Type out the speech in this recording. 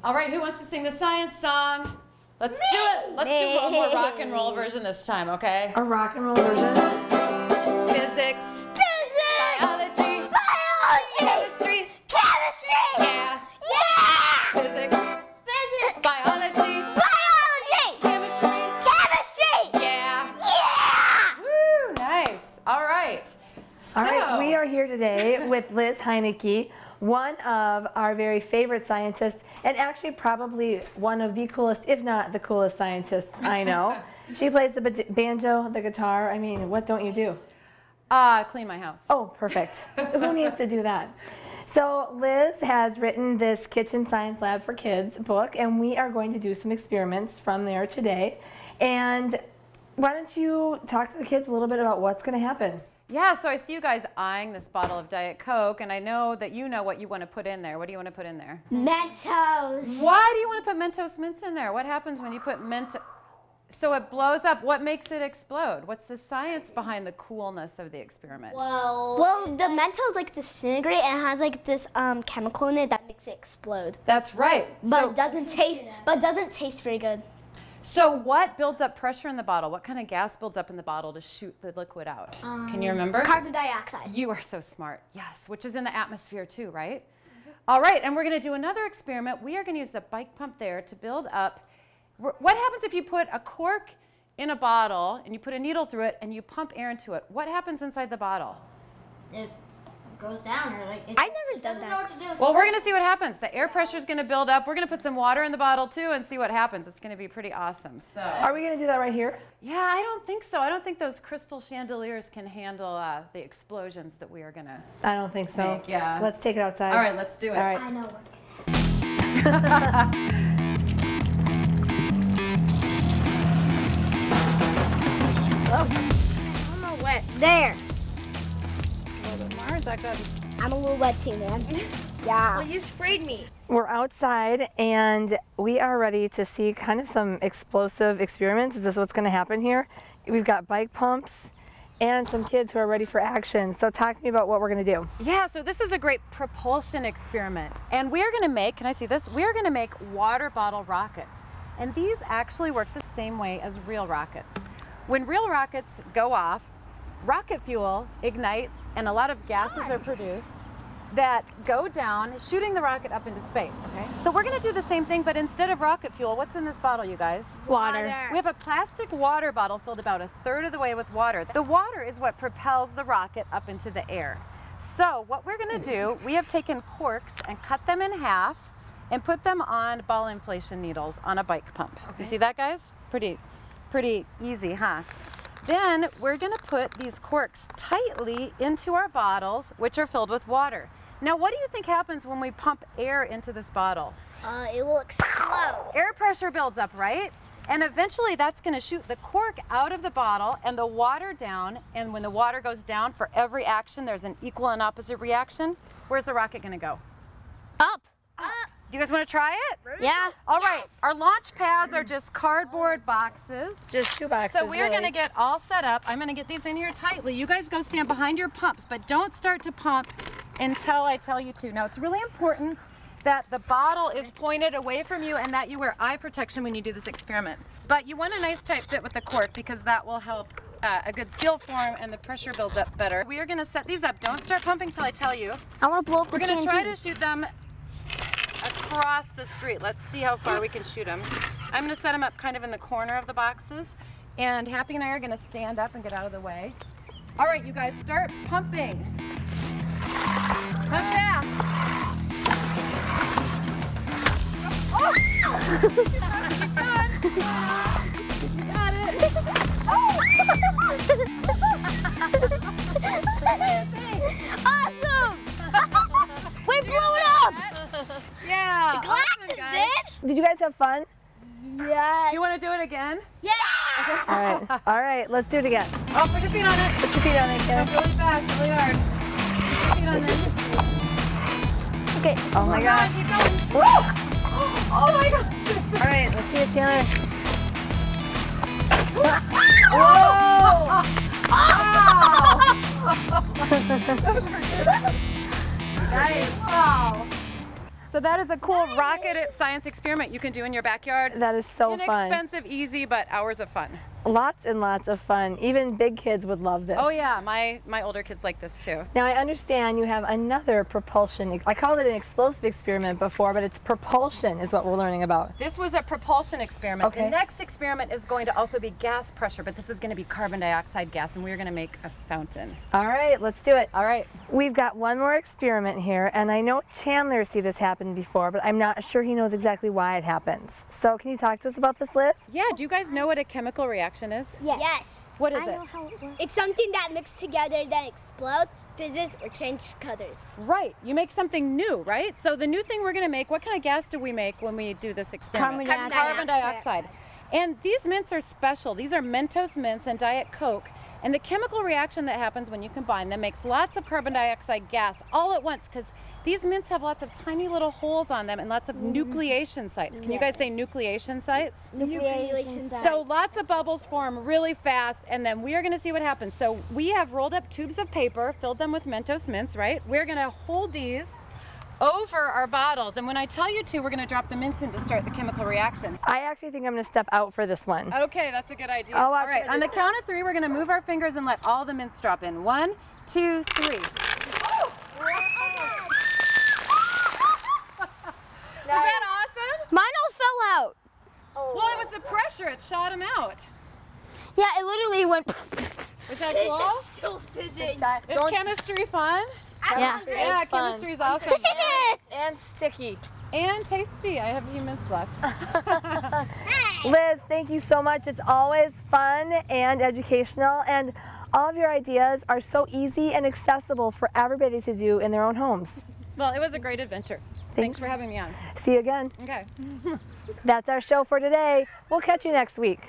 All right, who wants to sing the science song? Let's do it. Let's do a more rock and roll version this time, okay? A rock and roll version? Physics. Biology. Chemistry. Yeah. Physics. Biology. Chemistry. Yeah. Woo, nice. All right. So, All right, we are here today with Liz Heineke, one of our very favorite scientists, and actually probably one of the coolest, if not the coolest scientists I know. She plays the banjo, the guitar. I mean, what don't you do? clean my house. Oh, perfect. Who needs to do that? So Liz has written this Kitchen Science Lab for Kids book, and we are going to do some experiments from there today. And why don't you talk to the kids a little bit about what's going to happen? Yeah, so I see you guys eyeing this bottle of Diet Coke, and I know that you know what you want to put in there. What do you want to put in there? Mentos. Why do you want to put Mentos mints in there? What happens when you put Mentos? So it blows up. What makes it explode? What's the science behind the coolness of the experiment? Well, the Mentos like disintegrate and has like this chemical in it that makes it explode. That's right. But it doesn't taste very good. So what builds up pressure in the bottle? What kind of gas builds up in the bottle to shoot the liquid out? Can you remember? Carbon dioxide. You are so smart. Yes, which is in the atmosphere too, right? All right, and we're going to do another experiment. We are going to use the bike pump there to build up. What happens if you put a cork in a bottle and you put a needle through it and you pump air into it? What happens inside the bottle? It goes down, or like I never done doesn't know what to do. Well, we're going to see what happens. The air pressure is going to build up. We're going to put some water in the bottle too and see what happens. It's going to be pretty awesome. So, Are we going to do that right here? yeah, I don't think so. I don't think those crystal chandeliers can handle the explosions that we are going to I don't think so. make. Yeah. Let's take it outside. All right, let's do it. All right. I know what's I'm a wet. There. A little bit more. Is that good? I'm a little wet too, man. Yeah. Well, you sprayed me. We're outside and we are ready to see kind of some explosive experiments. Is this what's going to happen here? We've got bike pumps and some kids who are ready for action. So talk to me about what we're going to do. Yeah, so this is a great propulsion experiment. And we're going to make, can I see this? We're going to make water bottle rockets. And these actually work the same way as real rockets. When real rockets go off, rocket fuel ignites and a lot of gases are produced that go down, shooting the rocket up into space. Okay? So we're going to do the same thing, but instead of rocket fuel, what's in this bottle, you guys? Water. We have a plastic water bottle filled about 1/3 of the way with water. The water is what propels the rocket up into the air. So what we're going to do, we have taken corks and cut them in half and put them on ball inflation needles on a bike pump. Okay. You see that, guys? Pretty easy, huh? Then we're going to put these corks tightly into our bottles, which are filled with water. Now, what do you think happens when we pump air into this bottle? It will explode. Air pressure builds up, right? And eventually that's going to shoot the cork out of the bottle and the water down. And when the water goes down, for every action, there's an equal and opposite reaction. Where's the rocket going to go? Up. You guys want to try it? Yeah. All right. Our launch pads are just cardboard boxes. Just shoe boxes. So we're going to get all set up. I'm going to get these in here tightly. You guys go stand behind your pumps, but don't start to pump until I tell you to. Now, it's really important that the bottle is pointed away from you and that you wear eye protection when you do this experiment. But you want a nice tight fit with the cork because that will help a good seal form and the pressure builds up better. We are going to set these up. Don't start pumping until I tell you. I want to blow up the We're going to TNT. try to shoot them across the street. Let's see how far we can shoot them. I'm going to set them up kind of in the corner of the boxes, and Happy and I are going to stand up and get out of the way. All right, you guys, start pumping. Pump fast. Oh! Keep going. You got it. Awesome! We blew it up! Yeah. The glasses awesome, guys. Did you guys have fun? Yes. Do you want to do it again? Yeah! All right. All right, let's do it again. Oh, put your feet on it. Put your feet on it, Go Karen. really fast, really hard. Put your feet on there. Okay. Oh my Keep gosh. going, keep going. Woo! Oh my gosh. All right, let's see it, Chandler. Whoa! Nice. Wow. So that is a cool rocket science experiment you can do in your backyard. That is so fun. Inexpensive, easy, but hours of fun. Lots and lots of fun. Even big kids would love this. Oh yeah, my older kids like this too. Now I understand you have another propulsion. I called it an explosive experiment before, but it's propulsion is what we're learning about. This was a propulsion experiment. Okay. The next experiment is going to also be gas pressure, but this is going to be carbon dioxide gas, and we're going to make a fountain. All right, let's do it. All right. We've got one more experiment here, and I know Chandler see this happen before, but I'm not sure he knows exactly why it happens. So can you talk to us about this, Liz? Yeah, do you guys know what a chemical reaction is? Yes. What is I it? know how it works. It's something that mixed together that explodes, fizzes, or changes colors. Right, you make something new, right? So the new thing we're going to make, what kind of gas do we make when we do this experiment? Carbon dioxide. And these mints are special. These are Mentos mints and Diet Coke. And the chemical reaction that happens when you combine them makes lots of carbon dioxide gas all at once, because these mints have lots of tiny little holes on them and lots of nucleation sites. Can you guys say nucleation sites? Nucleation sites. So lots of bubbles form really fast, and then we are going to see what happens. So we have rolled up tubes of paper, filled them with Mentos mints, right? We're going to hold these over our bottles, and when I tell you to, we're going to drop the mints in to start the chemical reaction. I actually think I'm going to step out for this one. Okay, that's a good idea. Oh, all right, on the count of 3, we're going to move our fingers and let all the mints drop in. 1, 2, 3. Was that awesome? Mine all fell out. Well, it was the pressure. It shot them out. Yeah, it literally went. Is that cool? Still fizzing. Is chemistry fun? Yeah. Yeah, chemistry's awesome. And sticky. And tasty. I have a few minutes left. Liz, thank you so much. It's always fun and educational, and all of your ideas are so easy and accessible for everybody to do in their own homes. Well, it was a great adventure. Thanks for having me on. See you again. Okay. That's our show for today. We'll catch you next week.